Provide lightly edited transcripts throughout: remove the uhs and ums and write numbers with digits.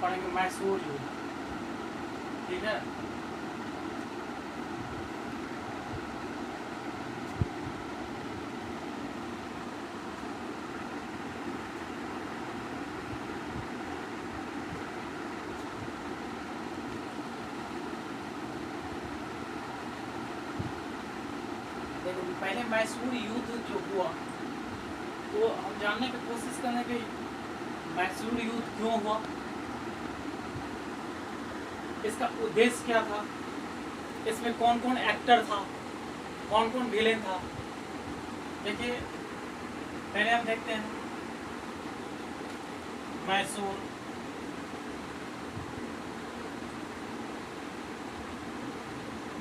पढ़ेंगे मैसूर युद्ध, ठीक है। देखो पहले मैसूर युद्ध जो हुआ तो हम जानने की कोशिश करें कि मैसूर युद्ध क्यों हुआ, इसका उद्देश्य क्या था, इसमें कौन कौन एक्टर था, कौन कौन विलेन था। देखिए पहले हम देखते हैं मैसूर,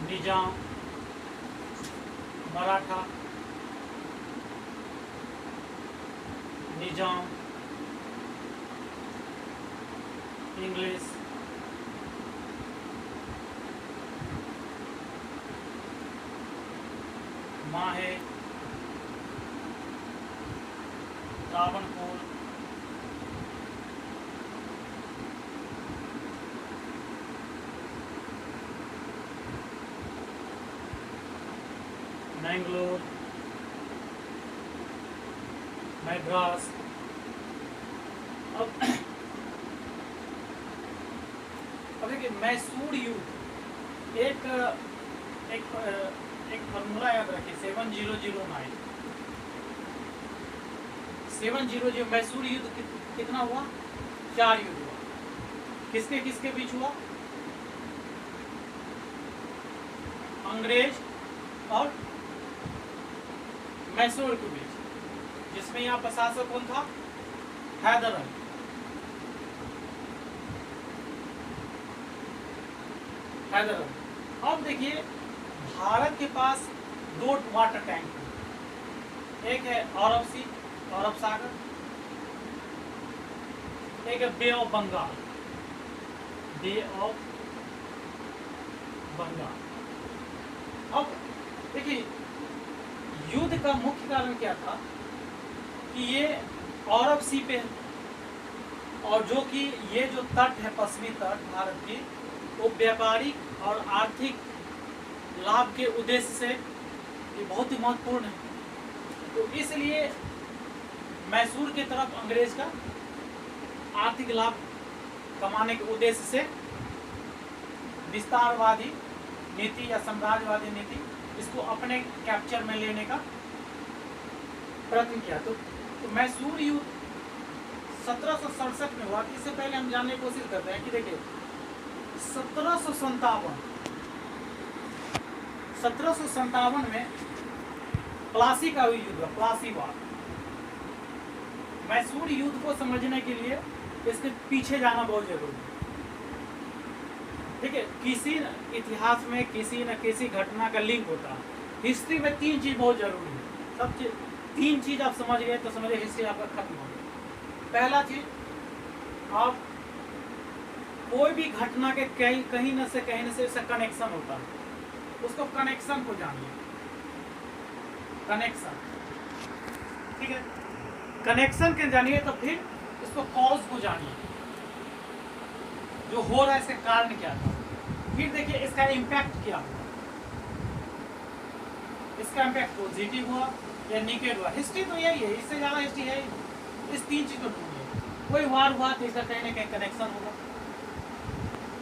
निजाम, मराठा, निजाम, इंग्लिश, माहे, रावणकुल, मैंगलोर, मैद्रास। अब देखिए मैसूर युद्ध एक एक एक फॉर्मूला याद रखिए 7009 700। मैसूर युद्ध कितना हुआ, 4 युद्ध हुआ। किसके किसके बीच हुआ, अंग्रेज और मैसूर के बीच, जिसमें यहाँ प्रशासक कौन था, हैदर अली। हैदर अली। अब देखिए भारत के पास 2 वाटर टैंक है, एक है अरब सी, अरब सागर, एक है bay of Bengal, bay of Bengal. अब देखिए युद्ध का मुख्य कारण क्या था कि ये अरब सी पे है, और जो कि ये जो तट है पश्चिमी तट भारत की, वो व्यापारिक और आर्थिक लाभ के उद्देश्य से ये बहुत ही महत्वपूर्ण है। तो इसलिए मैसूर की तरफ अंग्रेज का आर्थिक लाभ कमाने के उद्देश्य से विस्तारवादी नीति या साम्राज्यवादी नीति इसको अपने कैप्चर में लेने का प्रयत्न किया। तो मैसूर युद्ध 1767 में हुआ। इससे पहले हम जानने की कोशिश करते हैं कि देखिए 1757 में प्लासी का युद्ध हुआ, प्लासी वार। मैसूर युद्ध को समझने के लिए इसके पीछे जाना बहुत जरूरी है। ठीक है, किसी इतिहास में किसी न किसी घटना का लिंक होता है। हिस्ट्री में 3 चीज बहुत जरूरी है। सब चीज 3 चीज आप समझ गए तो समझिए हिस्ट्री आपका खत्म हो गया। पहला चीज, आप कोई भी घटना के कहीं न से इसका कनेक्शन होता है, उसको कनेक्शन को जानिए। कनेक्शन, ठीक है, कनेक्शन के जानिए तो फिर इसको कॉज को जानिए, जो हो रहा है इसका कारण क्या था। फिर देखिए इसका इम्पैक्ट क्या हुआ, इसका इम्पैक्ट पॉजिटिव हुआ या निगेटिव हुआ। हिस्ट्री तो यही है, इससे ज्यादा हिस्ट्री है। इस 3 चीज को ढूंढिए। कोई वार हुआ तो इसका कहीं ना कहीं कनेक्शन होगा।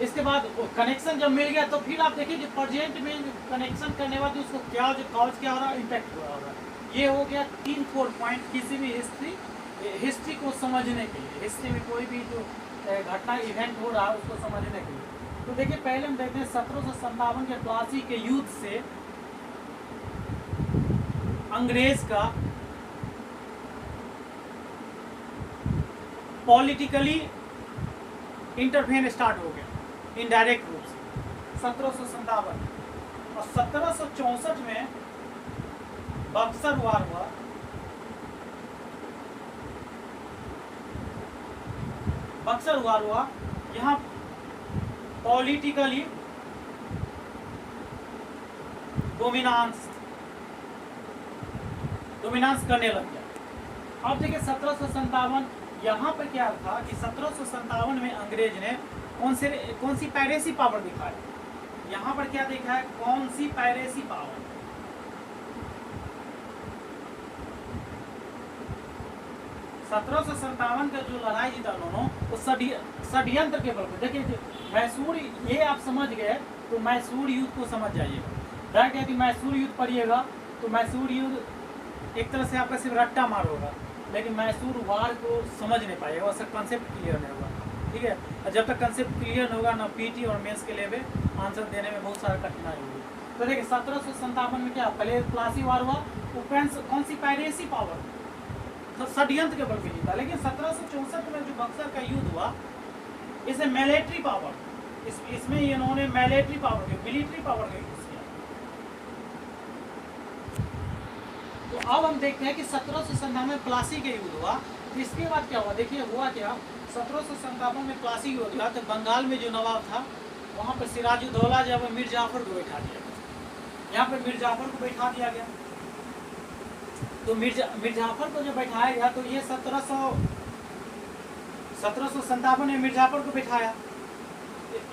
इसके बाद कनेक्शन जब मिल गया तो फिर आप देखिए कि प्रेजेंट में कनेक्शन करने के बाद उसको क्या, जो कॉज क्या हो रहा है, इम्पैक्ट हो रहा होगा। ये हो गया 3-4 पॉइंट किसी भी हिस्ट्री को समझने के लिए। हिस्ट्री में कोई भी जो घटना इवेंट हो रहा है उसको समझने के लिए। तो देखिए पहले हम देखते हैं 1757 के प्लासी के युद्ध से अंग्रेज का पॉलिटिकली इंटरवेन स्टार्ट हो गया इनडायरेक्ट रूप से 1757। और 1764 में बक्सर वार हुआ। बक्सर वार हुआ, यहाँ पॉलिटिकली डोमिनेंस करने लग गया। अब देखिए 1757 यहाँ पर क्या था कि 1757 में अंग्रेज ने कौन सी पायरेसी पावर दिखाई। यहाँ पर क्या देखा है, कौन सी पायरेसी पावर। 1757 का जो लड़ाई जीता उन्होंने वो षड्यंत्र के बल पर। देखिए मैसूर, ये आप समझ गए तो मैसूर युद्ध को समझ जाइएगा। डायरेक्ट यदि मैसूर युद्ध पढ़िएगा तो मैसूर युद्ध एक तरह से आपका सिर्फ रट्टा मार होगा, लेकिन मैसूर वार को समझ नहीं पाएगा, उसका कंसेप्ट क्लियर नहीं होगा। ठीक है, और जब तक कंसेप्ट क्लियर होगा ना पीटी और मेंस के लिए आंसर देने में बहुत सारा कठिनाई होगी। तो देखिए 1757 में क्या पहले प्लासी वार हुआ, वो कौन सी पायरेसी पावर षड्यंत्र के बल पे जीता। लेकिन 1764 में जो बक्सर का युद्ध हुआ, इसे मिलिट्री पावर, इसमें इन्होंने मिलिट्री पावर के मिलिट्री पावर का यूज किया। तो अब हम देखते हैं कि 1757 में प्लासी का युद्ध हुआ। तो इसके बाद क्या हुआ, देखिए हुआ क्या, 1757 में प्लासी युद्ध हुआ तो बंगाल में जो नवाब था वहाँ पर सिराजुद्दौला जब मीर जाफर को बैठा दिया गया। यहाँ पर मीर जाफर को बैठा दिया गया। तो मीर जाफर को जब बैठाया गया तो ये 1757 में मीर जाफर को बैठाया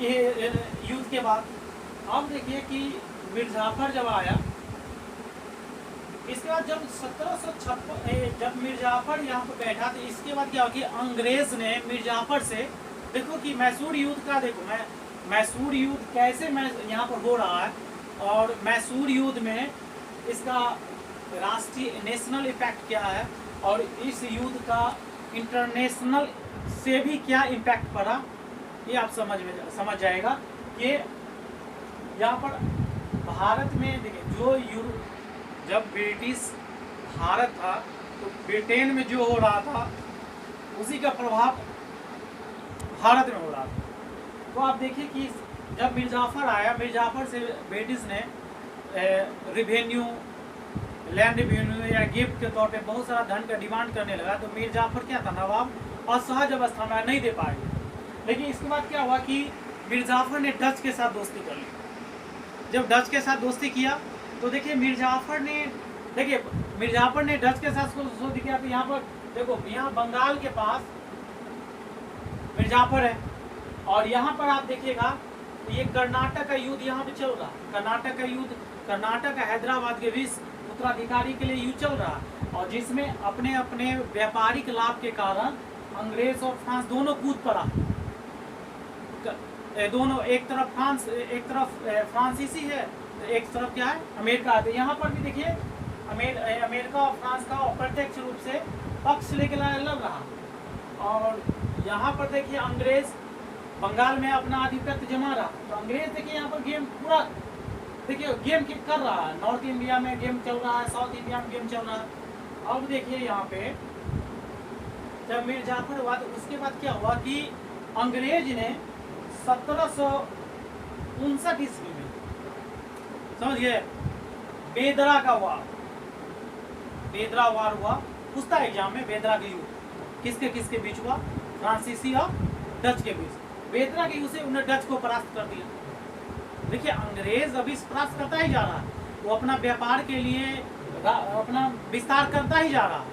ये युद्ध के बाद। अब देखिए कि मीर जाफर जब आया, इसके बाद जब 1756 जब मीर जाफर यहाँ पर बैठा तो इसके बाद क्या हुआ कि अंग्रेज ने मीर जाफर से, देखो कि मैसूर युद्ध का, देखो मैसूर युद्ध कैसे यहाँ पर हो रहा है और मैसूर युद्ध में इसका राष्ट्रीय नेशनल इम्पैक्ट क्या है और इस युद्ध का इंटरनेशनल से भी क्या इम्पैक्ट पड़ा, ये आप समझ जाएगा कि यहाँ पर भारत में देखिए जब ब्रिटिश भारत था तो ब्रिटेन में जो हो रहा था उसी का प्रभाव भारत में हो रहा था। तो आप देखिए कि जब मीर जाफर आया, मीर जाफर से ब्रिटिश ने रिवेन्यू, लैंड रेवेन्यू या गिफ्ट के तौर पे बहुत सारा धन का डिमांड करने लगा। तो मीर जाफर क्या था, नवाब असहज अवस्था में नहीं दे पाएंगे। लेकिन इसके बाद क्या हुआ कि मीर जाफर ने डच के साथ दोस्ती कर ली। जब डच के साथ दोस्ती किया तो देखिए मीर जाफर ने डच के साथ दोस्ती किया। तो यहाँ पर देखो, यहाँ बंगाल के पास मीर जाफर है और यहाँ पर आप देखिएगा ये कर्नाटक का युद्ध यहाँ पे चल रहा है। कर्नाटक का युद्ध, कर्नाटक हैदराबाद के बीच उत्तराधिकारी के लिए युद्ध चल रहा है और जिसमें अपने अपने व्यापारिक लाभ के कारण अंग्रेज और फ्रांस दोनों कूद पड़ा। दोनों, एक तरफ फ्रांस, एक तरफ फ्रांसीसी है, एक तरफ क्या है, अमेरिका है। यहाँ पर भी देखिए अमेरिका और फ्रांस का अप्रत्यक्ष रूप से पक्ष लेके लड़ रहा। और यहाँ पर देखिए अंग्रेज बंगाल में अपना आधिपत्य जमा रहा। तो अंग्रेज देखिए यहाँ पर गेम पूरा, देखिए गेम कर रहा है। नॉर्थ इंडिया में गेम चल रहा है, साउथ इंडिया में गेम चल रहा है। अब देखिए यहाँ पे जब मीर जाफर हुआ तो उसके बाद क्या हुआ कि अंग्रेज ने 1759 ईस्वी में, समझ गए, बेदरा का वार, बेदरा वार हुआ। पूछता है एग्जाम में, बेदरा का युद्ध किसके किसके बीच हुआ, फ्रांसीसी और डच के बीच। बेदरा के युद्ध से उन्हें डच को परास्त कर दिया। देखिए अंग्रेज अभी परास्त करता ही जा रहा है, वो अपना व्यापार के लिए अपना विस्तार करता ही जा रहा है,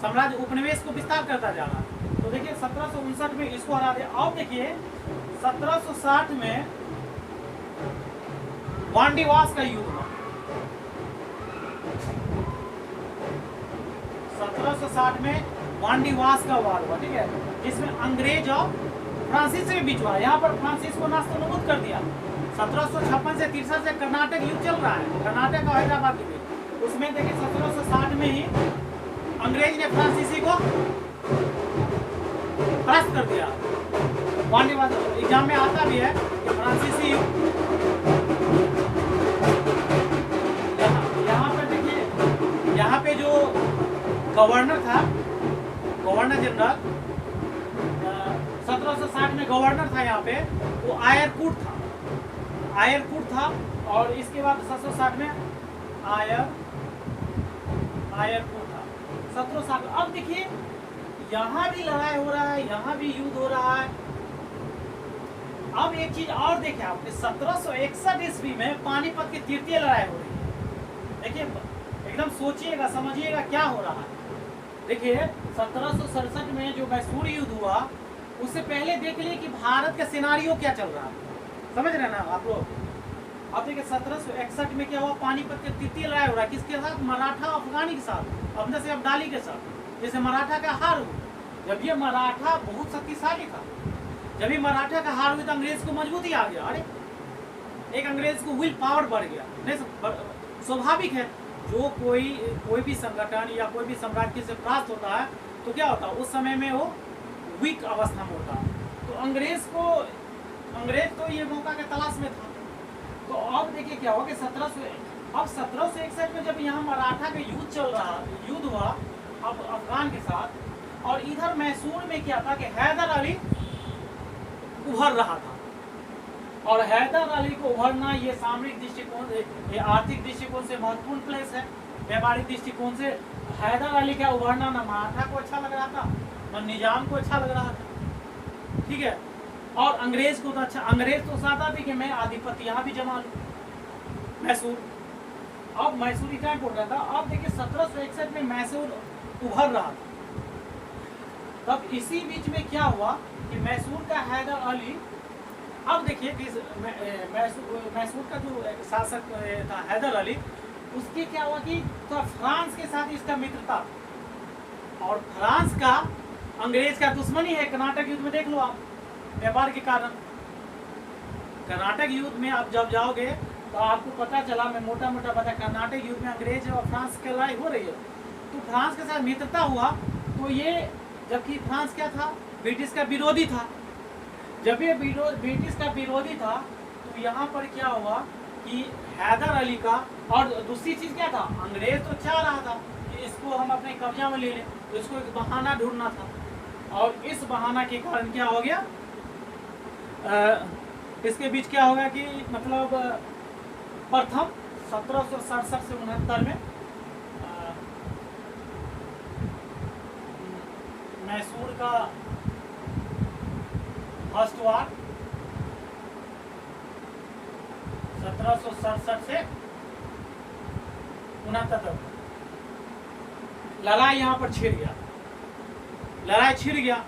साम्राज्य उपनिवेश को विस्तार करता जा रहा है। तो देखिए 1759 में इसको हरा दिया। अब देखिए 1760 में वांडीवास का युद्ध हुआ। 1760 में वांडीवास का वार हुआ, ठीक है, जिसमें अंग्रेज और फ्रांसीसी के बीच हुआ। यहाँ पर फ्रांसीस को नास्तनाबूद कर दिया। 1756 से 63 से कर्नाटक युद्ध चल रहा है, कर्नाटक और हैदराबाद के बीच। उसमें देखिए 1760 में ही अंग्रेज ने फ्रांसीसी को परास्त कर दिया। वांडीवास एग्जाम में आता भी है कि फ्रांसीसी, यहाँ पर देखिए, यहाँ पे जो गवर्नर था, गवर्नर जनरल 1760 में गवर्नर था यहाँ पे, वो आयरकूट था, आयरकूट था। और इसके बाद 1760 में आयरकूट था 1760। अब देखिए यहाँ भी लड़ाई हो रहा है, यहाँ भी युद्ध हो रहा है। अब एक चीज और देखिए आपने, 1761 ईस्वी में पानीपत की तृतीय लड़ाई हो रही है। देखिए एकदम सोचिएगा, समझिएगा क्या हो रहा है। देखिए 1767 में जो मैसूर युद्ध हुआ, उससे पहले देख लिए कि भारत का सिनारियो क्या चल रहा है, समझ रहे हैं ना आप लोग। अब देखिए 1761 में क्या हुआ, पानीपत की तृतीय लड़ाई हो रहा है, किसके साथ, मराठा अफगानी के साथ, अब्दल से अब्दाली के साथ। जैसे मराठा का हार हुआ, जब ये मराठा बहुत शक्तिशाली था, जब ये मराठा का हार हुई तो अंग्रेज को मजबूती आ गया। अरे एक अंग्रेज को विल पावर बढ़ गया, नहीं स्वाभाविक है, जो कोई भी संगठन या कोई भी साम्राज्य से प्राप्त होता है तो क्या होता है, उस समय में वो वीक अवस्था में होता है। तो अंग्रेज तो ये मौका के तलाश में था। तो अब देखिए क्या हुआ कि 1761 में जब यहाँ मराठा का युद्ध हुआ अब अफगान के साथ, और इधर मैसूर में क्या था कि हैदर अली उभर रहा था। और हैदर अली को उभरना ये सामरिक दृष्टिकोण, ये आर्थिक दृष्टिकोण से महत्वपूर्ण प्लेस है। व्यापारिक दृष्टिकोण से हैदर अली का उभरना न मराठा को अच्छा लग रहा था, न निजाम को अच्छा लग रहा था, ठीक है। और अंग्रेज को तो अच्छा, अंग्रेज तो चाहता थी कि मैं आधिपत्य यहाँ भी जमा लूँ मैसूर। अब मैसूर इतना बोल रहा था। अब देखिए 1761 में मैसूर उभर रहा था। तब इसी बीच में क्या हुआ कि मैसूर का हैदर अली, अब देखिए कि मैसूर का जो शासक था हैदर अली, उसके क्या हुआ कि तो फ्रांस के साथ इसका मित्रता, और फ्रांस का अंग्रेज का दुश्मनी है। कर्नाटक युद्ध में देख लो आप, व्यापार के कारण। कर्नाटक युद्ध में आप जब जाओगे तो आपको पता चला, मैं मोटा मोटा बता, कर्नाटक युद्ध में अंग्रेज और फ्रांस की लड़ाई हो रही है, तो फ्रांस के साथ मित्रता हुआ। तो ये, जबकि फ्रांस क्या था, ब्रिटिश का विरोधी था। जब ये ब्रिटिश का विरोधी था तो यहाँ पर क्या हुआ कि हैदर अली का, और दूसरी चीज क्या था, अंग्रेज तो चाह रहा था कि इसको हम अपने कब्जा में ले लें, तो इसको एक बहाना ढूंढना था। और इस बहाना के कारण क्या हो गया, इसके बीच क्या होगा कि मतलब प्रथम 1767 से 69 में मैसूर का फर्स्ट वार 1767 से 69 तक लड़ाई यहाँ पर छिड़ गया। लड़ाई छिड़ गया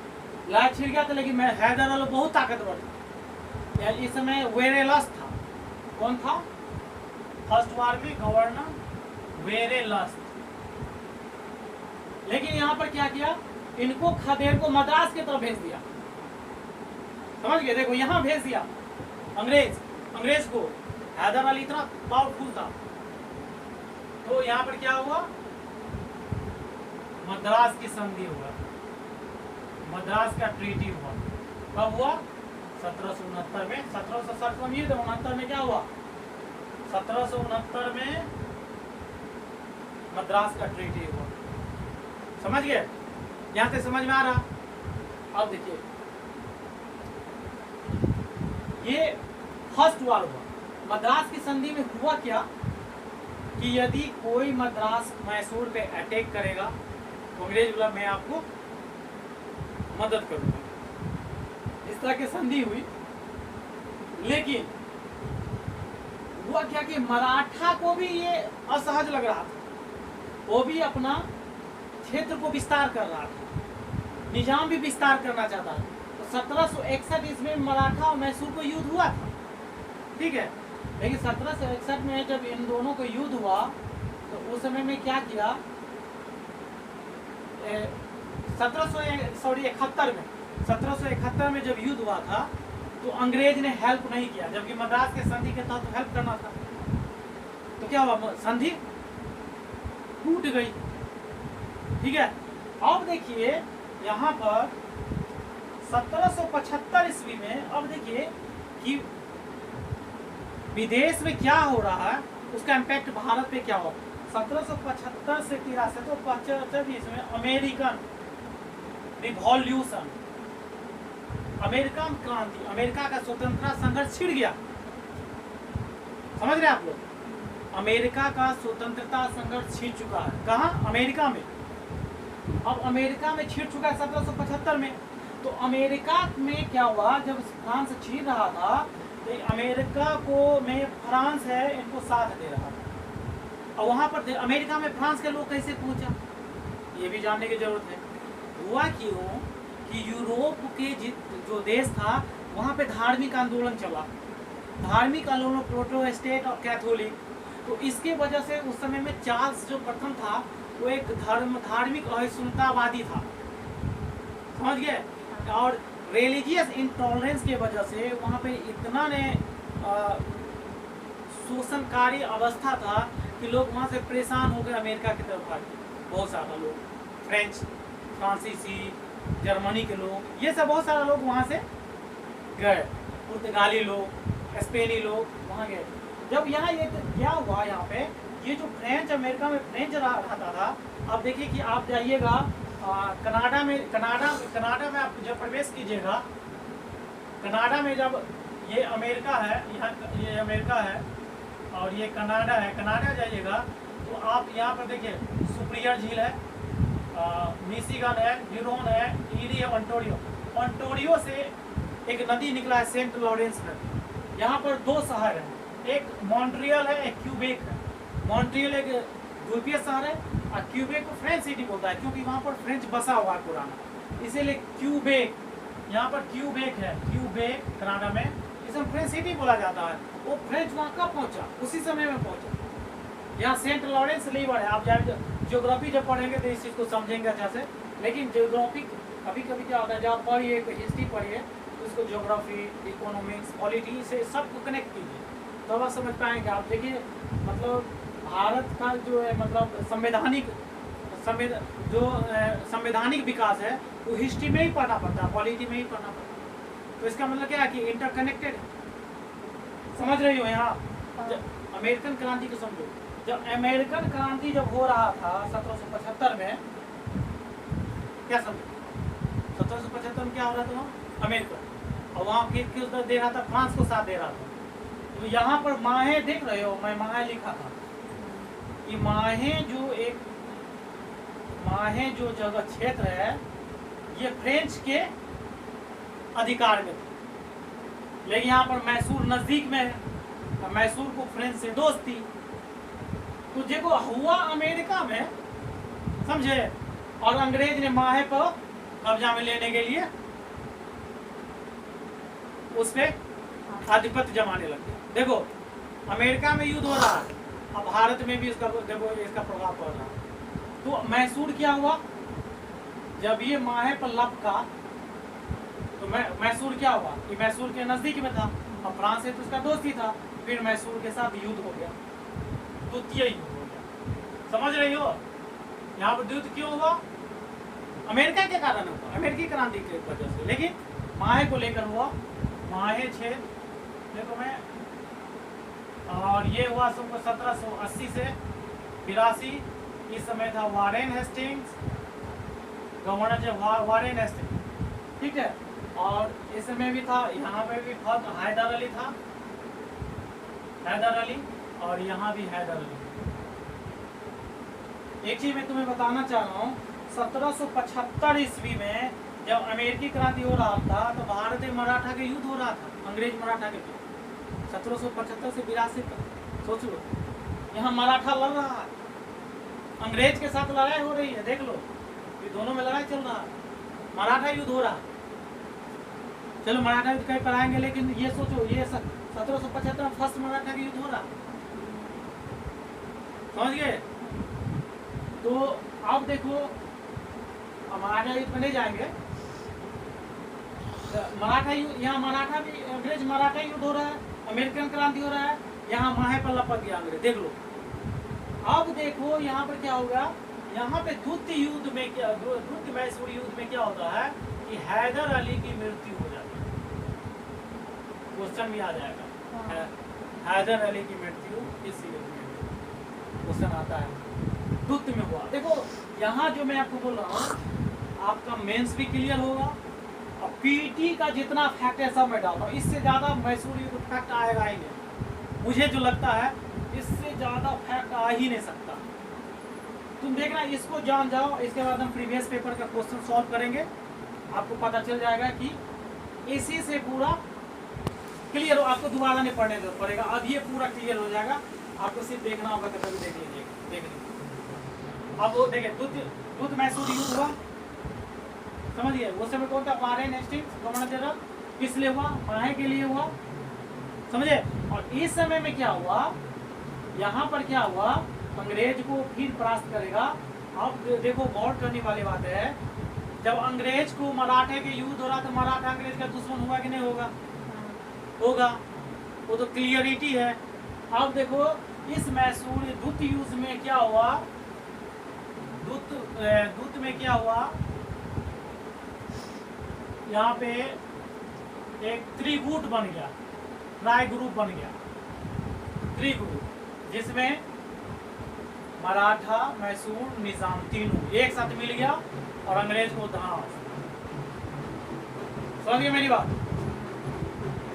तो, लेकिन मैं हैदर अली बहुत ताकतवर था। इस समय वेरेलस था। कौन था फर्स्ट वार में? गवर्नर वेरेलस। लेकिन यहाँ पर क्या किया, इनको खदेड़ को मद्रास की तरफ भेज दिया। समझ गए? देखो यहाँ भेज दिया अंग्रेज को। हैदर अली इतना पावरफुल था। तो यहाँ पर क्या हुआ, मद्रास की संधि हुआ, मद्रास का ट्रीटी हुआ। कब हुआ? 1769 में। 1767 में, 69 में क्या हुआ? 1769 में मद्रास का ट्रीटी हुआ। समझ गए? यहां से समझ में आ रहा? अब देखिए, ये फर्स्ट वार हुआ। मद्रास की संधि में हुआ क्या कि यदि कोई मद्रास मैसूर पे अटैक करेगा तो अंग्रेज बोला मैं आपको मदद करूंगा। इस तरह की संधि हुई। लेकिन हुआ क्या कि मराठा को भी ये असहज लग रहा था। वो भी अपना क्षेत्र को विस्तार कर रहा था, निजाम भी विस्तार करना चाहता था। तो 1761 इसमें मराठा और मैसूर को युद्ध हुआ था, ठीक है। लेकिन 1761 में जब इन दोनों को युद्ध हुआ तो उस समय में क्या किया, 1771 में जब युद्ध हुआ था तो अंग्रेज ने हेल्प नहीं किया, जबकि मद्रास के संधि के तहत तो हेल्प करना था। तो क्या हुआ, संधि टूट गई, ठीक है। अब देखिए यहाँ पर 1775 ईस्वी में, अब देखिए कि विदेश में क्या हो रहा है, उसका इम्पैक्ट भारत पे क्या हुआ। 1775 से 73 तो 75 में अमेरिकन रिवॉल्यूशन, अमेरिकन क्रांति, अमेरिका का स्वतंत्रता संघर्ष छिड़ गया। समझ रहे आप लोग? अमेरिका का स्वतंत्रता संघर्ष छिड़ चुका है। कहाँ? अमेरिका में। अब अमेरिका में छिड़ चुका है 1775 में। तो अमेरिका में क्या हुआ, जब फ्रांस छिड़ रहा था तो अमेरिका को में फ्रांस है इनको साथ दे रहा था। और वहां पर अमेरिका में फ्रांस के लोग कैसे पहुंचा, ये भी जानने की जरूरत है। हुआ क्यों कि यूरोप के जो देश था वहाँ पे धार्मिक आंदोलन चला, धार्मिक आंदोलन, प्रोटेस्टेंट और कैथोलिक। तो इसके वजह से उस समय में चार्ल्स जो प्रथम था वो एक धार्मिक असहिष्णुतावादी था, समझ गए। और रिलीजियस इंटॉलरेंस की वजह से वहाँ पे इतना ने शोषणकारी अवस्था था कि लोग वहाँ से परेशान होकर अमेरिका की तरफ भागे। बहुत सारा लोग, फ्रेंच, फ्रांसीसी, जर्मनी के लोग, ये सब बहुत सारा लोग वहाँ से गए। पुर्तगाली लोग, स्पेनी लोग वहाँ गए। जब यहाँ ये क्या हुआ, यहाँ पे ये जो फ्रेंच, अमेरिका में फ्रेंच रहता था। अब देखिए कि आप जाइएगा कनाडा में आप जब प्रवेश कीजिएगा, कनाडा में जब ये अमेरिका है, यहाँ ये अमेरिका है और ये कनाडा है, कनाडा जाइएगा तो आप यहाँ पर देखिए सुपीरियर झील है, मिशिगन है, ह्यूरोन है, ईरी है, ऑन्टारियो से एक नदी निकला है सेंट लॉरेंस नदी। यहाँ पर दो शहर हैं, एक मॉन्ट्रियल है, एक क्यूबेक है। मॉन्ट्रियल एक यूरोपीय शहर है और क्यूबेक को फ्रेंच सिटी बोलता है क्योंकि वहाँ पर फ्रेंच बसा हुआ है पुराना, इसीलिए क्यूबेक। यहाँ पर क्यूबेक है, क्यूबेक कनाडा में, इसे फ्रेंच सिटी बोला जाता है। वो फ्रेंच वहाँ कब पहुँचा? उसी समय में पहुँचा। यहाँ सेंट लॉरेंस रिवर है। आप जाए ज्योग्राफी जब पढ़ेंगे तो इस चीज़ को समझेंगे अच्छा से। लेकिन ज्योग्राफी कभी कभी क्या होता है, जब पढ़िए हिस्ट्री पढ़िए तो उसको ज्योग्राफी, इकोनॉमिक्स, पॉलिटी से सबको कनेक्ट कीजिए तो आप समझ पाएंगे। आप देखिए मतलब भारत का जो है मतलब संवैधानिक विकास है वो हिस्ट्री में ही पढ़ना पड़ता है, पॉलिटी में ही पढ़ना पड़ता है। तो इसका मतलब क्या है कि इंटरकनेक्टेड, समझ रही हो। यहाँ अमेरिकन क्रांति को समझो। जब अमेरिकन क्रांति जब हो रहा था 1775 में, क्या समझो 1775 में क्या हो रहा था वहाँ अमेरिका, और वहाँ किस दे रहा था, फ्रांस को साथ दे रहा था। तो यहाँ पर माहे देख रहे हो, मैं माहे लिखा था कि माहे जो जगह क्षेत्र है ये फ्रेंच के अधिकार में था। लेकिन यहाँ पर मैसूर नजदीक में है, मैसूर को फ्रेंच से दोस्ती। तो देखो हुआ अमेरिका में, समझे, और अंग्रेज ने माहे पर कब्जा में लेने के लिए उस पर आधिपत्य जमाने लगे। देखो अमेरिका में युद्ध हो रहा है, अब भारत में भी इसका प्रभाव पड़ रहा है। तो मैसूर क्या हुआ, जब ये माहे पर लपका तो मैसूर क्या हुआ कि मैसूर के नजदीक में था, अब फ्रांस से तो उसका दोस्त ही था। फिर मैसूर के साथ युद्ध हो गया, द्वितीय युद्ध हो गया। समझ रही हो यहाँ पर युद्ध क्यों हुआ? अमेरिका के कारण हुआ, अमेरिकी क्रांति की वजह से। लेकिन माहे को लेकर हुआ, माहे क्षेत्र देखो मैं, और ये हुआ 1780 से 82। इस समय था वारेन हेस्टिंग्स, गवर्नर जो वारेन हेस्टिंग्स, ठीक है। और इस समय भी था, यहाँ पे भी हैदर अली था, हैदर अली, और यहाँ भी हैदर अली। एक चीज मैं तुम्हें बताना चाह रहा हूँ, 1775 ईस्वी में जब अमेरिकी क्रांति हो रहा था तो भारत मराठा के युद्ध हो रहा था, अंग्रेज मराठा के युद्ध 1775 से 82 तक। सोच लो यहाँ मराठा लड़ रहा है, अंग्रेज के साथ लड़ाई हो रही है, देख लो ये दोनों में लड़ाई चल रहा है, मराठा युद्ध हो रहा है। चलो मराठा युद्ध कहीं पर आएंगे, लेकिन ये सोचो ये 1775 में फर्स्ट मराठा का युद्ध हो रहा है, समझ गए। तो अब देखो मराठा युद्ध में नहीं जाएंगे, मराठा युद्ध, यहाँ मराठा भी अंग्रेज मराठा युद्ध हो रहा है, अमेरिकन क्रांति हो रहा है, यहाँ माहे पर लपक गया अंग्रेज, देख लो। अब देखो यहाँ पर क्या होगा, यहाँ पे द्वितीय युद्ध में क्या, द्वितीय मैसूर युद्ध में क्या होता है कि हैदर अली की मृत्यु हो जाती है। क्वेश्चन भी आ जाएगा, हैदर अली की मृत्यु किस युद्ध में, क्वेश्चन आता है, द्वितीय में हुआ। देखो यहाँ जो मैं आपको बोल रहा हूँ आपका मेंस भी क्लियर होगा, और पीटी का जितना फैक्ट है सब मैं डालता हूँ, इससे ज़्यादा मैसूर युद्ध फैक्ट आएगा ही नहीं, मुझे जो लगता है इससे ज़्यादा फैक्ट आ ही नहीं सकता। तुम देखना, इसको जान जाओ, इसके बाद हम प्रीवियस पेपर का क्वेश्चन सॉल्व करेंगे, आपको पता चल जाएगा कि इसी से पूरा क्लियर हो, आपको दोबारा नहीं पढ़ने पड़ेगा, अब ये पूरा क्लियर हो जाएगा। आपको सिर्फ देखना होगा, तो कभी देख लीजिएगा, देख लीजिए। अब वो देखिए दुत मैसूर युद्ध हुआ, समझिए उस समय कौन था? वारेन हेस्टिंग्स गवर्नर जनरल, किस लिए हुआ? पढ़ाई के लिए हुआ, समझे। और इस समय में क्या हुआ, यहाँ पर क्या हुआ, अंग्रेज को फिर परास्त करेगा। अब देखो गौर करने वाली बात है, जब अंग्रेज को मराठे के युद्ध हो रहा तो मराठा अंग्रेज का दुश्मन हुआ कि नहीं होगा? होगा, वो तो क्लियरिटी है। अब देखो इस मैसूर दुत युद्ध में क्या हुआ, दुत में क्या हुआ, यहाँ पे एक त्रिगुट बन गया, ट्राई ग्रुप बन गया, त्रिगुट, जिसमें मराठा, मैसूर, निजाम तीनों एक साथ मिल गया और अंग्रेज को धरास। समझिए मेरी बात,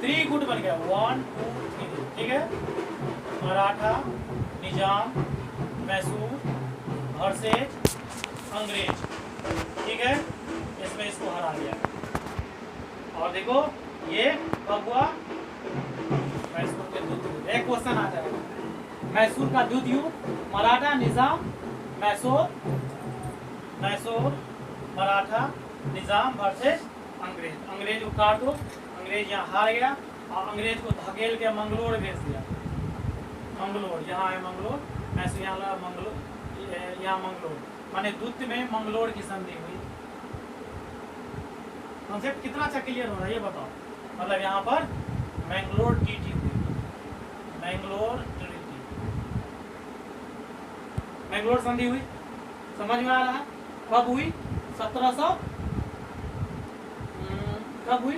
त्रिगुट बन गया, 1 2 3, ठीक है। मराठा, निजाम, मैसूर वर्सेज अंग्रेज, ठीक है। इसमें इसको हरा दिया। और देखो ये कब हुआ? मैसूर के द्वित युद्ध। एक क्वेश्चन आ जाएगा, मैसूर का द्वित युद्ध, मराठा, निजाम, मैसूर मराठा, निजाम वर्सेस अंग्रेज। अंग्रेज को काट दो, अंग्रेज यहाँ हार गया और अंग्रेज को धकेल के मंगलोर भेज दिया। मंगलोर, यहाँ है मंगलोर, मैसूर यहाँ यहाँ मंगलोर, माने द्वित में मंगलोर की संधि हुई। कॉन्सेप्ट कितना अच्छा क्लियर हो रहा है ये बताओ। मतलब यहाँ पर मैंगलोर ट्रीटी हुई, मैंगलोर ट्रीटी, मैंगलोर संधि हुई, समझ में आ रहा है? कब हुई? 1700 कब हुई?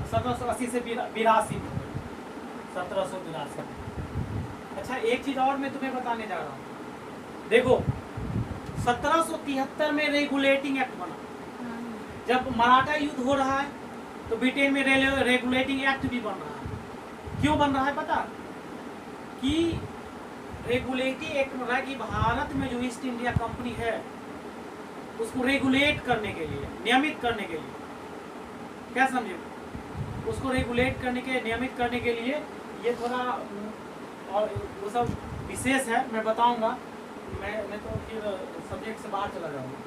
1780 से 82 में, 1782। अच्छा एक चीज और मैं तुम्हें बताने जा रहा हूँ, देखो 1773 में रेगुलेटिंग एक्ट बना। जब मराठा युद्ध हो रहा है तो ब्रिटेन में रेगुलेटिंग एक्ट भी बन रहा है। क्यों बन रहा है पता? कि रेगुलेटिंग एक्ट बन रहा है कि भारत में जो ईस्ट इंडिया कंपनी है उसको रेगुलेट करने के लिए, नियमित करने के लिए, क्या समझे, उसको रेगुलेट करने के, नियमित करने के लिए, ये थोड़ा और वो सब विशेष है, मैं बताऊंगा। मैं तो फिर सब्जेक्ट से बाहर चला जाऊंगा।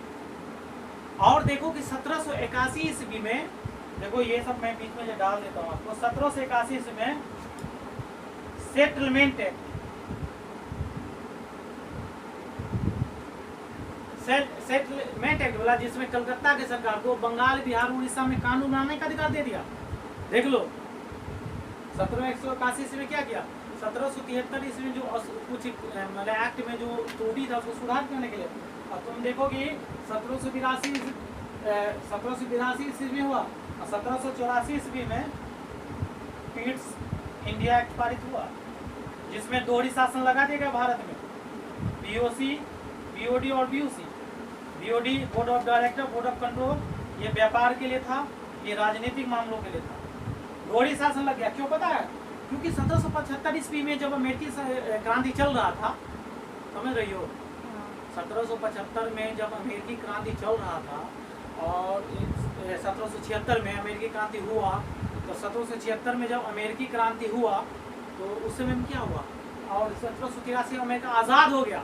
और देखो कि 1781 ईस्वी में, देखो ये सब मैं बीच में डाल देता हूँ आपको, 1781 ईस्वी में सेटलमेंट एक्ट, सेटलमेंट एक्ट बोला, जिसमें कलकत्ता की सरकार को बंगाल, बिहार, उड़ीसा में कानून बनाने का अधिकार दे दिया। देख लो 1781 ईस्वी में क्या किया, 1773 ईस्वी में जो कुछ मतलब एक्ट में जो त्रुटि था उसको सुधार करने के लिए। अब तुम देखो कि 1782 ईस्वी में हुआ और 1784 ईस्वी में पीट्स इंडिया एक्ट पारित हुआ, जिसमें दोहरी शासन लगा दिया गया भारत में, बीओसी, बीओडी और BUC. BOD board of director, board of control, ये व्यापार के लिए था, ये राजनीतिक मामलों के लिए था। दोहरी शासन लग गया, क्यों पता है? क्योंकि 1775 ईस्वी में जब अमेरिकी क्रांति चल रहा था, समझ रही हो, 1775 में जब अमेरिकी क्रांति चल रहा था और 1776 में अमेरिकी क्रांति हुआ, तो 1776 में जब अमेरिकी क्रांति हुआ तो उस समय में क्या हुआ, और 1783 में अमेरिका आज़ाद हो गया।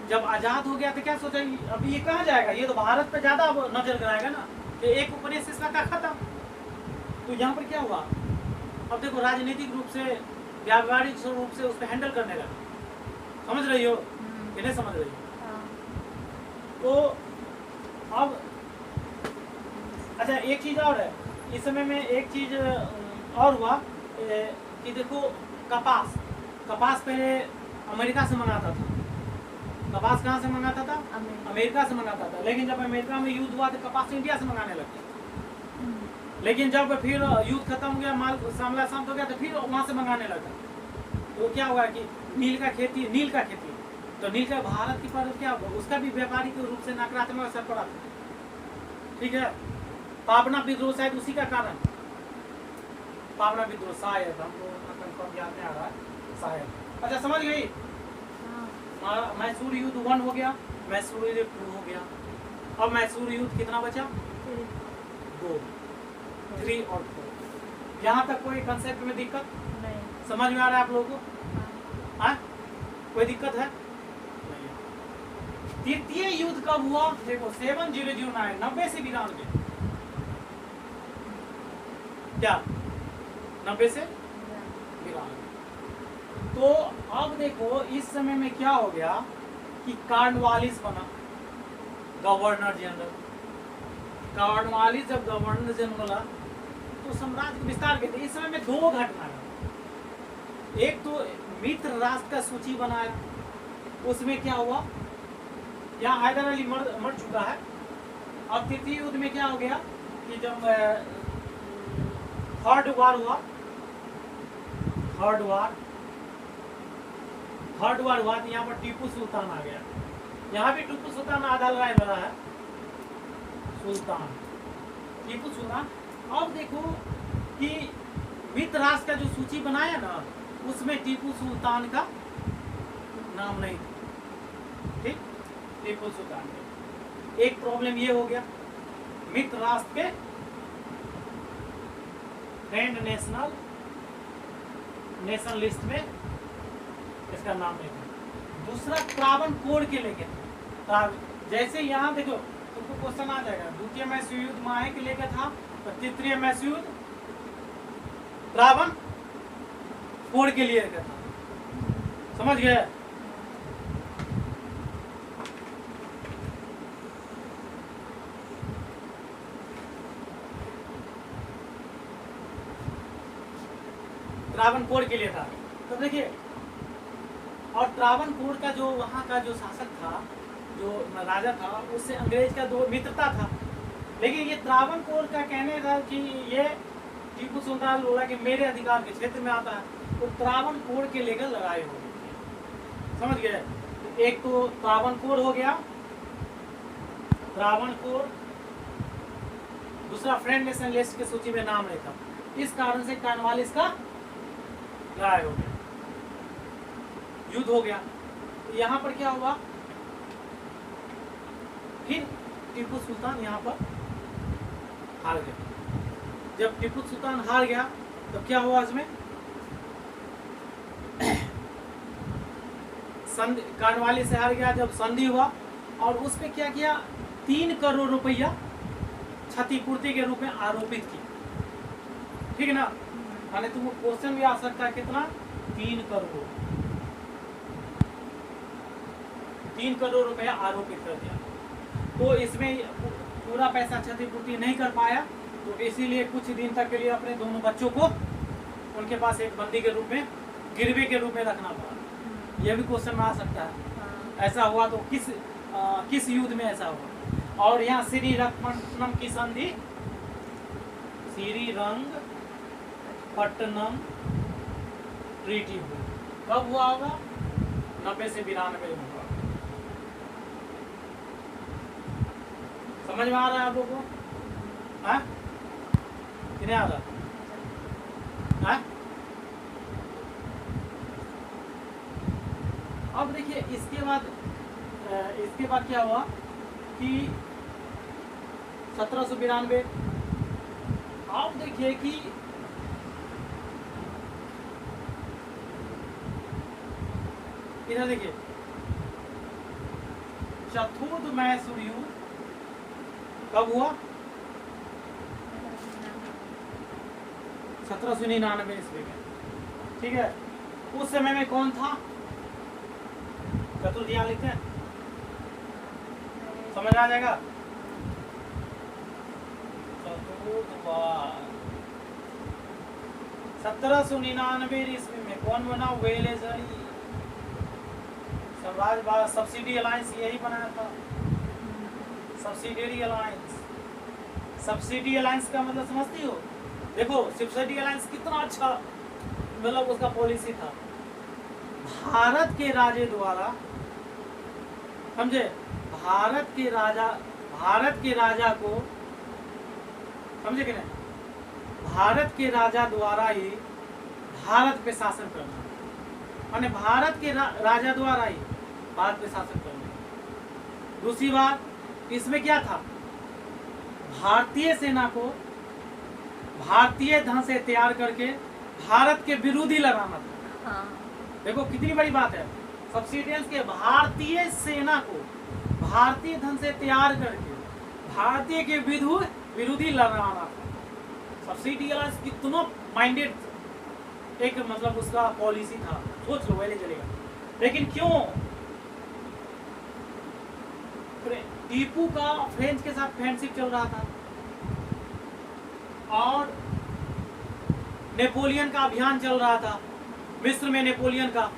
जब आज़ाद हो गया तो क्या सोचा, अब ये कहाँ जाएगा, ये तो भारत पे ज़्यादा नजर गिराएगा ना, कि एक उपनिवेश इसका का खत्म। तो यहाँ पर क्या हुआ, अब देखो राजनीतिक रूप से, व्यावहारिक रूप से उसको हैंडल करने लगा। समझ रही हो कि नहीं समझ रही हो? तो अब अच्छा एक चीज़ और है, इस समय में एक चीज़ और हुआ कि देखो कपास पहले अमेरिका से मंगाता था। कपास कहाँ से मंगाता था? अमेरिका से मंगाता था। लेकिन जब अमेरिका में युद्ध हुआ तो कपास इंडिया से मंगाने लग गया। लेकिन जब फिर युद्ध खत्म हो गया, माल सामला शांत हो गया, तो फिर वहाँ से मंगाने लगा। तो क्या हुआ कि नील का खेती, तो नील का भारत की पर क्या हुआ, उसका भी व्यापारिक रूप से नकारात्मक असर पड़ा था। ठीक है, पाबना विद्रोह शायद उसी का कारण, पाबना विद्रोह शायद, हमको कंफर्म याद नहीं आ रहा है, शायद। अच्छा समझ गई? मैसूर युद्ध 1 हो गया, मैसूर युद्ध 2 हो गया। अब मैसूर युद्ध कितना बचा? 2, 3 और 4। यहाँ तक कोई कंसेप्ट में दिक्कत नहीं? समझ में आ रहा है आप लोगों को? हाँ, कोई दिक्कत है? नहीं। तृतीय युद्ध कब हुआ? देखो 7009, 90 से 92, क्या 90 से 92। तो अब देखो इस समय में क्या हो गया कि कॉर्नवालिस बना गवर्नर जनरल। कॉर्नवालिस जब गवर्नर जनरल बना तो साम्राज्य का विस्तार करते। इस समय में दो घटना है, एक तो मित्र राष्ट्र का सूची बनाया, उसमें क्या हुआ, यहाँ हैदर अली मर चुका है। अब तृतीय युद्ध में क्या हो गया कि जब थर्ड वार हुआ, थर्ड वार हुआ तो यहाँ पर टीपू सुल्तान आ गया। यहाँ भी टीपू सुल्तान आधा लड़ाई लड़ा है, सुल्तान टीपू सुल्तान। अब देखो कि मित्र राष्ट्र का जो सूची बनाया ना, उसमें टीपू सुल्तान का नाम नहीं था। ठीक, टीपू सुल्तान का एक प्रॉब्लम ये हो गया, मित्र राष्ट्र के ग्रैंड नेशनल लिस्ट में इसका नाम नहीं था। दूसरा त्रावणकोर के लेके था। जैसे यहाँ देखो तुमको क्वेश्चन आ जाएगा, द्वितीय महसू युद्ध माहे के लेकर था, तो तृतीय महसू युद्ध त्रावणकोर के लिए था। समझ गए? त्रावणकोर के लिए था। तो देखिए, और त्रावणकोर का जो वहाँ का जो शासक था, जो राजा था, उससे अंग्रेज का दो मित्रता था। लेकिन ये त्रावणकोर का कहने था कि ये टीपू सुल्तान बोला कि मेरे अधिकार के क्षेत्र में आता है, तो त्रावणकोर के लेकर लड़ाई हो गई। समझ गए? एक तो त्रावणकोर हो गया, त्रावणकोर। दूसरा फ्रेंड नेशन लिस्ट की सूची में नाम नहीं था, इस कारण से कॉर्नवालिस का लड़ाई हो गया, युद्ध हो गया। तो यहाँ पर क्या हुआ, फिर टीपू सुल्तान यहाँ पर हार गया। जब टीपू सुल्तान हार गया तो क्या हुआ, इसमें संधि, कॉर्नवालिस से हार गया। जब संधि हुआ और उस पे क्या किया, 3 करोड़ रुपया क्षतिपूर्ति के रूप में आरोपित की। ठीक है ना? माने तुमको क्वेश्चन भी आ सकता है, कितना, 3 करोड़, 3 करोड़ रुपया आरोपित कर दिया। तो इसमें पूरा पैसा क्षतिपूर्ति नहीं कर पाया, तो इसीलिए कुछ दिन तक के लिए अपने दोनों बच्चों को उनके पास एक बंदी के रूप में, गिरवी के रूप में रखना पड़ा। यह भी क्वेश्चन में आ सकता है। ऐसा हुआ तो किस युद्ध में ऐसा हुआ? और यहाँ श्रीरंगपट्टनम की संधि, श्रीरंगपट्टनम ट्रीटी हुई, कब हुआ होगा? 90 से 92 में हुआ। समझ में आ रहा है आप लोगों को? हाँ, कितने आ रहा? हाँ? अब देखिए इसके बाद क्या हुआ कि 1792। अब देखिए कि इधर देखिए, चतुर्थ मैसूर युद्ध कब हुआ? 1799 ईस्वी में। ठीक है, उस समय में कौन था? चतुर्थ यहाँ लिखते हैं, समझ आ जाएगा। चतुर्थ वार 1799 ईस्वी में कौन बना? वेलेजरी स्वराज सब्सिडी अलायंस यही बनाया था। सब्सिडियरी अलायंस, सब्सिडी अलायंस का मतलब समझती हो? देखो सब्सिडी अलायंस कितना अच्छा मतलब उसका पॉलिसी था। भारत के राजे द्वारा, समझे, भारत के राजा को, समझे कि नहीं, भारत के राजा द्वारा ही भारत पे शासन करना, माने भारत के राजा द्वारा ही भारत पे शासन करना। दूसरी बात, इसमें क्या था, भारतीय सेना को भारतीय धन से तैयार करके भारत के विरोधी लगाना था। हाँ। देखो कितनी बड़ी बात है, सब्सिडियंस के भारतीय सेना को भारतीय धन से तैयार करके भारतीय के विरोधी लड़ाना था। सब्सिडी अलायंस कितना माइंडेड एक मतलब उसका पॉलिसी था, सोच लो पहले चलेगा। लेकिन क्यों टीपू का फ्रेंच के साथ फ्रेंडशिप चल रहा था और नेपोलियन का अभियान चल रहा था मिस्र में, नेपोलियन का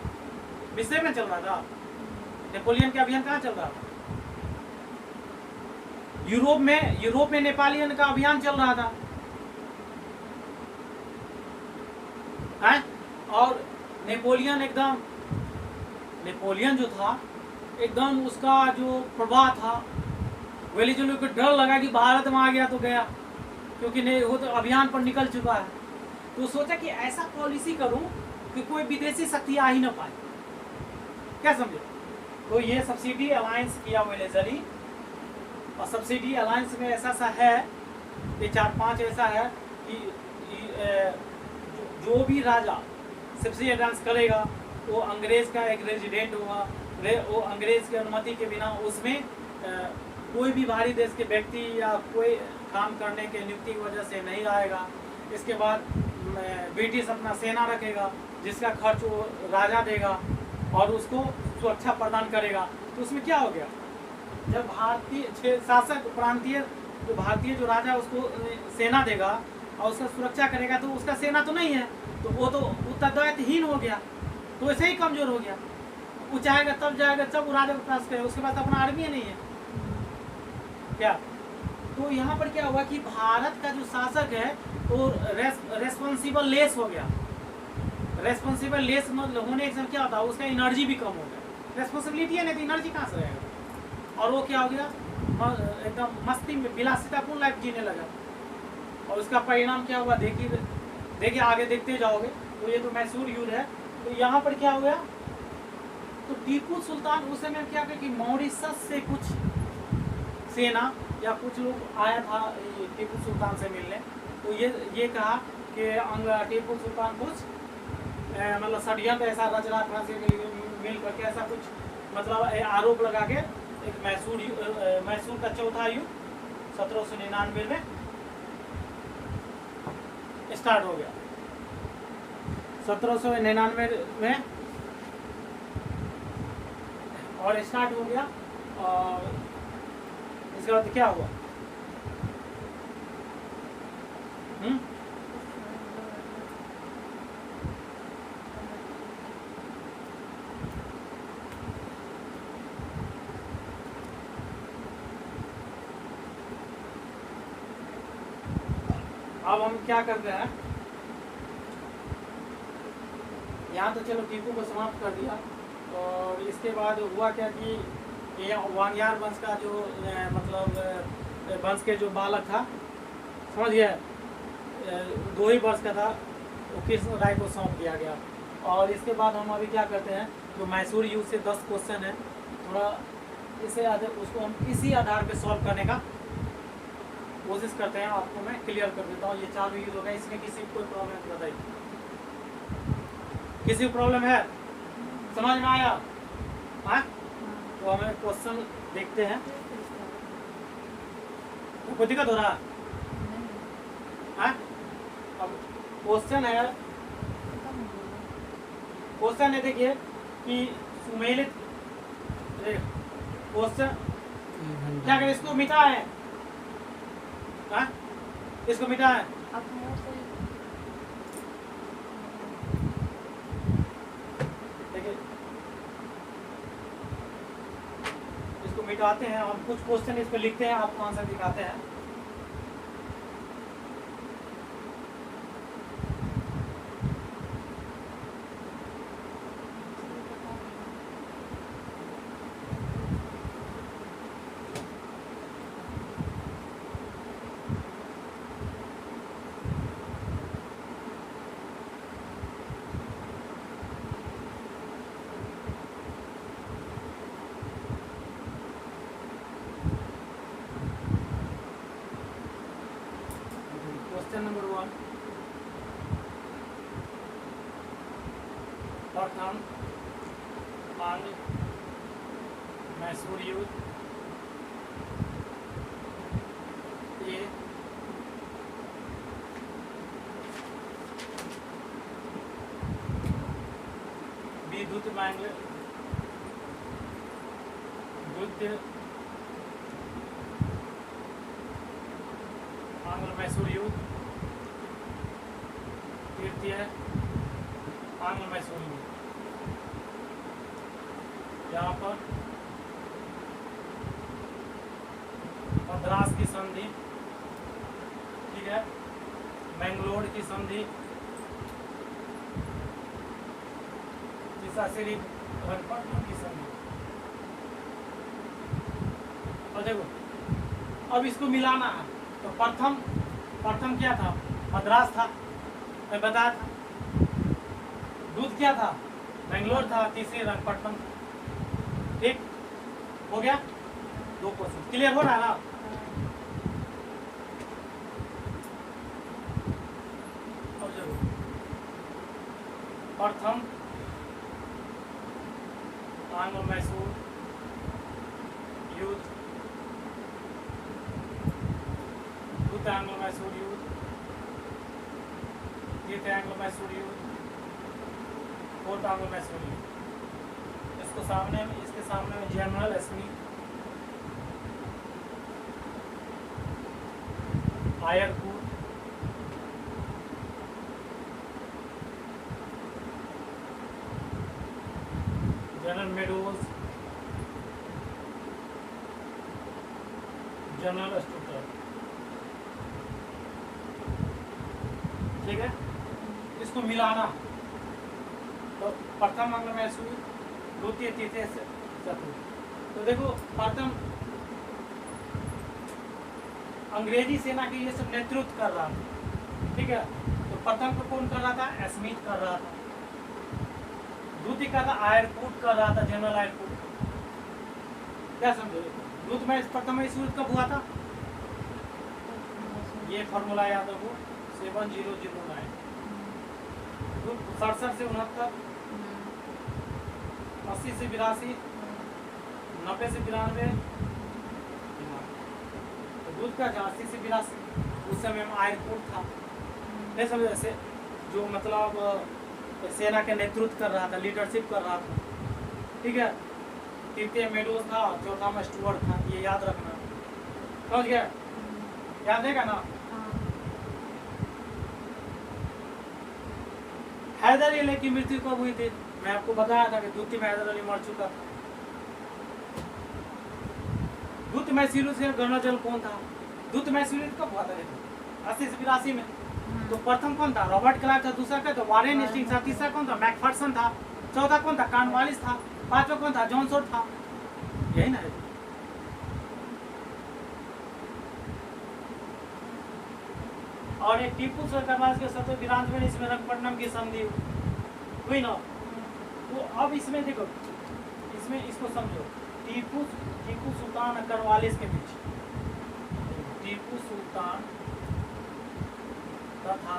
मिस्र में चल रहा था। नेपोलियन का अभियान कहाँ चल रहा था? यूरोप में नेपोलियन का अभियान चल रहा था है? और नेपोलियन जो था एकदम उसका जो प्रभाव था वेली जो को डर लगा कि भारत में आ गया तो गया, क्योंकि वो तो अभियान पर निकल चुका है। तो सोचा कि ऐसा पॉलिसी करूं कि कोई विदेशी शक्ति आ ही ना पाए, क्या समझे? तो ये सब्सिडी अलायंस किया वेलेजली। और सब्सिडी अलायंस में ऐसा सा है, ये 4-5 ऐसा है कि जो भी राजा सब्सिडी अलायंस करेगा वो अंग्रेज का एक रेजिडेंट होगा, वो अंग्रेज की अनुमति के बिना उसमें कोई भी बाहरी देश के व्यक्ति या कोई काम करने के नियुक्ति की वजह से नहीं आएगा। इसके बाद ब्रिटिश अपना सेना रखेगा जिसका खर्च वो राजा देगा और उसको सुरक्षा प्रदान करेगा। तो उसमें क्या हो गया, जब भारतीय शासक प्रांतीय जो भारतीय जो राजा उसको सेना देगा और उसका सुरक्षा करेगा, तो उसका सेना तो नहीं है, तो वो तो उत्तरदायित्वहीन हो गया, तो ऐसे ही कमजोर हो गया। वो चाहेगा तब जाएगा जब वो राजा को पास करेगा, उसके पास अपना आर्मी नहीं है क्या। तो यहाँ पर क्या हुआ कि भारत का जो शासक है वो रेस्पॉन्सिबल लेस हो गया। रेस्पॉन्सिबल लेस मतलब होने से क्या होता है, उसका एनर्जी भी कम हो गया। रेस्पॉन्सिबिलिटी है नहीं तो एनर्जी कहाँ से रहेगा। और वो क्या हो गया, एकदम मस्ती में विलासितापूर्ण लाइफ जीने लगा। और उसका परिणाम क्या हुआ देखिए आगे देखते जाओगे। तो ये तो मैसूर युद्ध है। तो यहाँ पर क्या हुआ, तो टीपू सुल्तान उस समय क्या किया कि मॉरिशस से कुछ सेना या कुछ लोग आया था टीपू सुल्तान से मिलने। तो ये कहा कि टीपू सुल्तान कुछ मतलब षड्यंत्र ऐसा रच रहा था से मिल करके ऐसा कुछ मतलब आरोप लगा के एक मैसूर का चौथा युद्ध 1799 में स्टार्ट हो गया। 1799 में और स्टार्ट हो गया। और इसके बाद क्या हुआ, अब हम क्या करते हैं, यहाँ तो चलो टीपू को समाप्त कर दिया। और इसके बाद हुआ क्या कि ये वांग्यार वंश का जो मतलब वंश के जो बालक था, समझ गया, 2 ही वर्ष का था, वो कृष्ण राय को सौंप दिया गया। और इसके बाद हम अभी क्या करते हैं, जो मैसूर युद्ध से 10 क्वेश्चन है, थोड़ा उसको हम इसी आधार पे सॉल्व करने का कोशिश करते हैं। आपको मैं क्लियर कर देता हूँ। ये 4 युद्ध हो गया, इसमें किसी को कोई प्रॉब्लम बताइए, किसी को प्रॉब्लम है, समझ में आया? हाँ, तो हमें क्वेश्चन देखते हैं। तो कोई दिक्कत हो रहा है? अब क्वेश्चन है देखिए कि सुमेलित क्वेश्चन क्या करें, इसको मिटा है, इसको मिटा है। देखिए इसको मिटाते हैं हम, कुछ क्वेश्चन इस पे लिखते हैं, आपको आंसर दिखाते हैं। Question number 1. What on Mysore youth ये बी द्युत आंग्ल मैसूर युद्ध, तृतीय आंग्ल मैसूर युद्ध। यहाँ पर मद्रास की संधि, ठीक है, मैंगलोर की संधि, श्री रंगपट्टनम की संधि। और देखो अब इसको मिलाना है, तो प्रथम क्या था, मद्रास था, मैं बताया था। दूध क्या था, बेंगलोर था, तीसरी रंगपट्टनम था। ठीक हो गया, 2 क्वेश्चन क्लियर हो रहा है ना। और जरूर प्रथम आंग्ल मैसूर युद्ध, द्वितीय आंग्ल मैसूर युद्ध, तृतीय आंग्ल मैसूर युद्ध, फोर्थ आंग्ल मैसूर युद्ध। इसके सामने में general Smith, Eyre Coote, general Meadows, general Stuart. ठीक है, इसको मिलाना, तो प्रथम आंग्ल मैसूर, द्वितीय, तृतीय, चतुर्थ। तो देखो प्रथम अंग्रेजी सेना के ये सब नेतृत्व कर रहा था, ठीक है। तो प्रथम को कौन कर रहा था, स्मिथ कर रहा था। द्वितीय का था आयरकूट कर रहा था, जनरल आयरकूट। क्या समझे, द्वितीय में प्रथम युद्ध कब हुआ था, ये फॉर्मूला याद रखो, 7009। 67 से 69, 80 से 82, 90 से 92। तो दूध का 80 से 82, उस समय में आयरकूट था। नहीं समझे, ऐसे जो मतलब सेना के नेतृत्व कर रहा था, लीडरशिप कर रहा था, ठीक है। तृतीय मेडोज था, चौथा में स्टुअर्ट था, ये याद रखना। समझ गया, याद है ना। हैदर अली की मृत्यु कब हुई थी, मैं आपको बताया था कि द्वितीय में हैदर अली मर चुका था। द्वितीय मैसूर से गवर्नर जनरल कौन था, द्वितीय मैसूर कब हुआ था, देखो 80 से 82 में। तो प्रथम कौन था, रॉबर्ट क्लाइव था। दूसरा क्या था, वारेन हेस्टिंग्स था। तीसरा कौन था, मैकफर्सन था। चौथा कौन था, कॉर्नवालिस था। पांचवा कौन था, जॉन शॉर्ट था। यही ना है। और एक टीपू सुल्तान के 792 इसमें रंगपट्टनम की संधि हुई ना। तो अब इसमें देखो, इसमें इसको समझो, टीपू सुल्तान और कॉर्नवालिस के बीच, टीपू सुल्तान तथा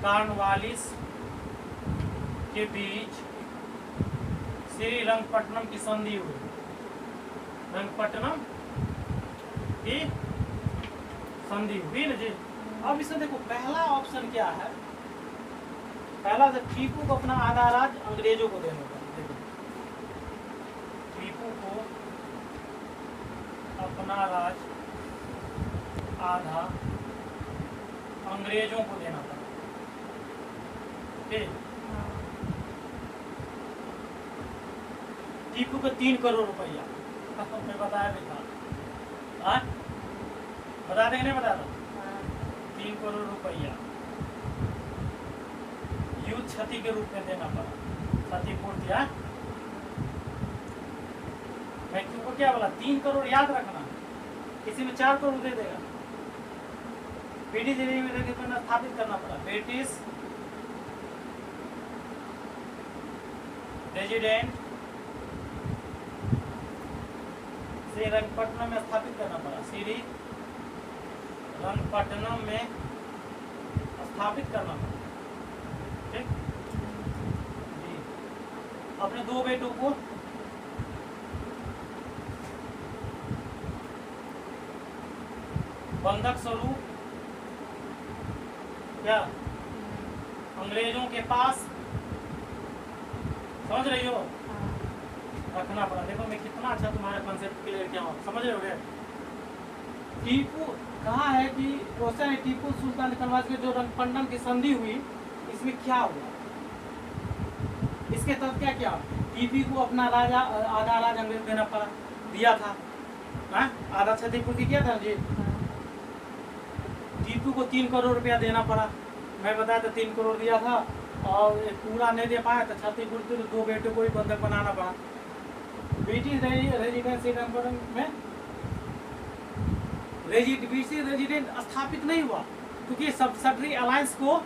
कॉर्नवालिस के बीच श्री रंगपट्टनम की संधि हुई। रंगपट्टनम की संधि हुई ना जी। अब इसमें देखो पहला ऑप्शन क्या है, पहला से टीपू को अपना आधा राज अंग्रेजों को देने का। देखो टीपू को अपना राज आधा अंग्रेजों को देना था, ठीक। टीपू को 3 करोड़ रुपया मैं बताया भी था, बता देंगे, नहीं बता था। 3 करोड़ रुपया युद्ध क्षति के रूप में देना पड़ा, क्षतिपूर्ति। मैं तुमको क्या बोला, 3 करोड़ याद रखना, किसी में 4 करोड़ दे देगा। ब्रिटिश में स्थापित करना पड़ा, ब्रिटिश रेजिडेंट से रंगपट्टनम में स्थापित करना पड़ा, श्री रंगपट्टनम में स्थापित करना पड़ा, ठीक जी। अपने 2 बेटों को बंधक स्वरूप क्या अंग्रेजों के पास, समझ रही हो, रखना पड़ा। देखो मैं कितना अच्छा तुम्हारा कॉन्सेप्ट क्लियर किया हूँ, समझ रहे हो। टीपू कहा है कि क्वेश्चन है, टीपू सुल्तान कनवाज के जो रंगपंडम की संधि हुई इसमें क्या हुआ, इसके तहत क्या किया, टीपू को अपना राजा आधा राज अंग्रेज देना पड़ा, दिया था, आधा क्षतिपूर्ति किया था जी। टीपू को 3 करोड़ रुपया देना पड़ा, मैं बताया था 3 करोड़ दिया था, और पूरा नहीं दे पाया तो क्षतिपूर्ति तो 2 बेटों को ही बंधक बनाना पड़ा। ब्रिटिश रेजिडेंसी में रेजिडेंट स्थापित नहीं हुआ क्योंकि सब्सिडरी अलायंस को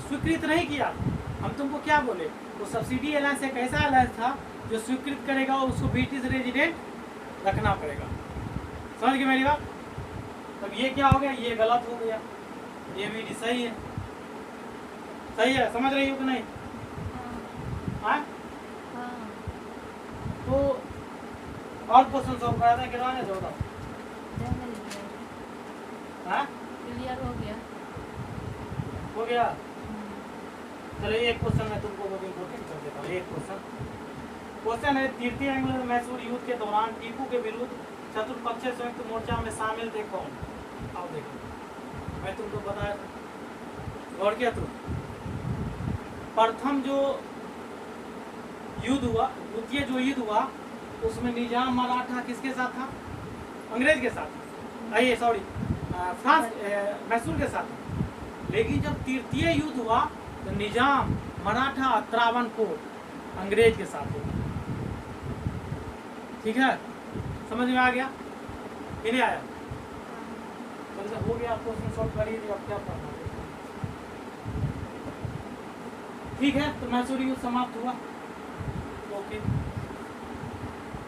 स्वीकृत नहीं किया। हम तुमको क्या बोले, वो सब्सिडी अलायंस एक ऐसा अलायंस था जो स्वीकृत करेगा और उसको ब्रिटिश रेजिडेंट रखना पड़ेगा। समझ गए मेरी बात। तब ये क्या हो गया, ये गलत हो गया, ये भी सही है, सही है, समझ रही हो कि नहीं। हाँ तो और क्वेश्चन सॉल्व कराया था गिरवाने दो तो क्लियर हो गया, हो गया। चलो एक क्वेश्चन मैं तुमको बहुत इम्पोर्टेंट कर देता हूँ। एक क्वेश्चन है, तृतीय एंग्लो मैसूर युद्ध के दौरान टीपू के विरुद्ध चतुर्पक्षीय संयुक्त मोर्चा में शामिल थे कौन। आओ देखो मैं तुमको बताया था, और क्या तुम प्रथम जो युद्ध हुआ, द्वितीय जो युद्ध हुआ उसमें निजाम मराठा किसके साथ था, अंग्रेज के साथ, आइए सॉरी फ्रांस मैसूर के साथ। लेकिन जब तृतीय युद्ध हुआ तो निजाम मराठा त्रावणकोर अंग्रेज के साथ हुआ। ठीक है, समझ में आ गया कि नहीं आया। तो हो गया, आपको सॉल्व करिए, अब क्या करना। ठीक है, तो मैसूर युद्ध समाप्त हुआ। ओके।